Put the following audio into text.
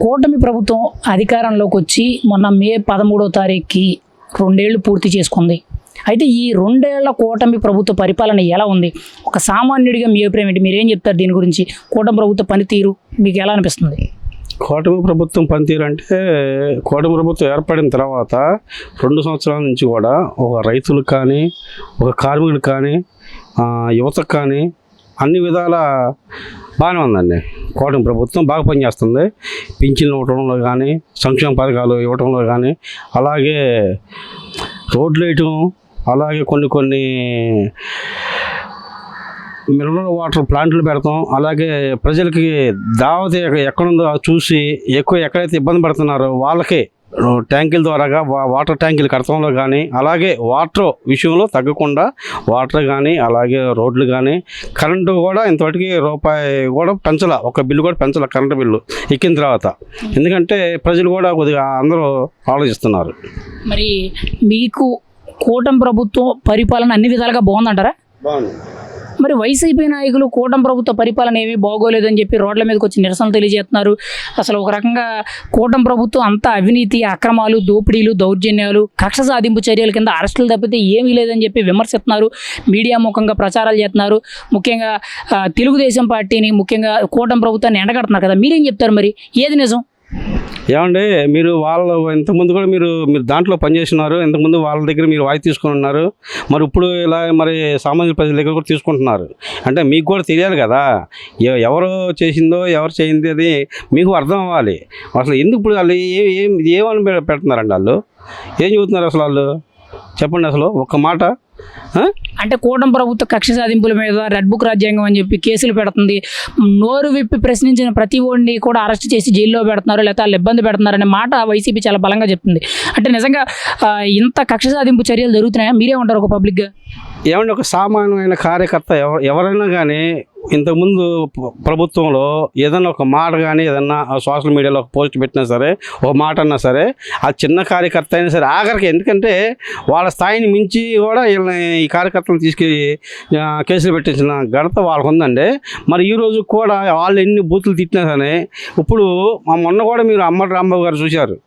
కూటమి ప్రభుత్వం అధికారంలోకి వచ్చి మొన్న మే 13వ తారీఖుకి 2 ఏళ్ళు పూర్తి చేసుకుంది. అయితే ఈ 2 ఏళ్ల కూటమి ప్రభుత్వ పరిపాలన ఎలా ఉంది? ఒక సామాన్యుడిగా మీ అభిప్రాయం ఏంటి? మీరేం చెప్తారు దీని గురించి? కూటమి ప్రభుత్వ పనితీరు మీకు ఎలా అనిపిస్తుంది? కూటమి ప్రభుత్వం పనితీరు అంటే, కూటమి ప్రభుత్వం ఏర్పడిన తర్వాత 2 సంవత్సరాల నుంచి కూడా ఒక రైతులకు కానీ, ఒక కార్మికులకు కానీ, యువతకు కానీ అన్ని విధాల బాగానే ఉందండి. కూటమి ప్రభుత్వం బాగా పనిచేస్తుంది. పింఛన్లు ఇవ్వడంలో కానీ, సంక్షేమ పథకాలు ఇవ్వడంలో కానీ, అలాగే రోడ్లు వేయటం, అలాగే కొన్ని మినరల్ వాటర్ ప్లాంట్లు పెడతాం, అలాగే ప్రజలకి దావత్ ఎక్కడుందో చూసి ఎక్కడైతే ఇబ్బంది పడుతున్నారో వాళ్ళకి ట్యాంకుల ద్వారాగా వాటర్ ట్యాంకులు కడతంలో కానీ, అలాగే వాటర్ విషయంలో తగ్గకుండా వాటర్ కానీ, అలాగే రోడ్లు కానీ, కరెంటు కూడా ఇంతవరకు రూపాయి కూడా పెంచాల, ఒక బిల్లు కూడా పెంచాల కరెంటు బిల్లు ఎక్కిన తర్వాత. ఎందుకంటే ప్రజలు కూడా కొద్దిగా అందరూ ఆలోచిస్తున్నారు. మరి మీకు కూటమి ప్రభుత్వం పరిపాలన అన్ని విధాలుగా బాగుందంటారా? బాగుంది. మరి వైసీపీ నాయకులు కూటమి ప్రభుత్వ పరిపాలన ఏమీ బాగోలేదని చెప్పి రోడ్ల మీదకి వచ్చి నిరసనలు తెలియజేస్తున్నారు. అసలు ఒక రకంగా కూటమి ప్రభుత్వం అంతా అవినీతి, అక్రమాలు, దోపిడీలు, దౌర్జన్యాలు, కక్ష సాధింపు చర్యల కింద అరెస్టులు తప్పితే ఏమీ లేదని చెప్పి విమర్శిస్తున్నారు. మీడియా ముఖంగా ప్రచారాలు చేస్తున్నారు. ముఖ్యంగా తెలుగుదేశం పార్టీని, ముఖ్యంగా కూటమి ప్రభుత్వాన్ని ఎండగడుతున్నారు కదా. మీరేం చెప్తారు? మరి ఏది నిజం? ఏమండి, మీరు ఇంతకుముందు కూడా మీరు దాంట్లో పనిచేస్తున్నారు. ఇంతకుముందు వాళ్ళ దగ్గర మీరు వాయి తీసుకుని ఉన్నారు. మరి ఇప్పుడు ఇలా మరి సామాన్య ప్రజల దగ్గర కూడా తీసుకుంటున్నారు. అంటే మీకు కూడా తెలియాలి కదా, ఎవరు చేసిందో ఎవరు చేయింది అది మీకు అర్థం అవ్వాలి. అసలు ఎందుకు ఇప్పుడు వాళ్ళు ఏమని పెడుతున్నారండి? వాళ్ళు ఏం చెబుతున్నారు అసలు? వాళ్ళు చెప్పండి అసలు ఒక్క మాట. అంటే కూటమి ప్రభుత్వ కక్ష సాధింపుల మీద రెడ్ బుక్ రాజ్యాంగం అని చెప్పి కేసులు పెడుతుంది. నోరు విప్పి ప్రశ్నించిన ప్రతి ఒడిని కూడా అరెస్ట్ చేసి జైల్లో పెడుతున్నారు, లేకపోతే వాళ్ళు ఇబ్బంది పెడుతున్నారు అనే మాట వైసీపీ చాలా బలంగా చెప్తుంది. అంటే నిజంగా ఇంత కక్ష సాధింపు చర్యలు జరుగుతున్నాయా? మీరే ఉంటారు ఒక పబ్లిక్గా? ఏమంటే ఒక సామాన్యమైన కార్యకర్త ఎవరైనా కానీ ఇంతకుముందు ప్రభుత్వంలో ఏదైనా ఒక మాట కానీ, ఏదన్నా సోషల్ మీడియాలో ఒక పోస్ట్ పెట్టినా సరే, ఒక మాట అన్నా సరే, ఆ చిన్న కార్యకర్త అయినా సరే ఆఖరికి, ఎందుకంటే వాళ్ళ స్థాయిని మించి కూడా వీళ్ళని ఈ కార్యకర్తలను తీసుకెళ్ళి కేసులు పెట్టించిన ఘనత వాళ్ళకు ఉందండి. మరి ఈరోజు కూడా వాళ్ళు ఎన్ని బూతులు తిట్టినా సరే, ఇప్పుడు మొన్న కూడా మీరు అమ్మటి రాంబాబు గారు చూశారు.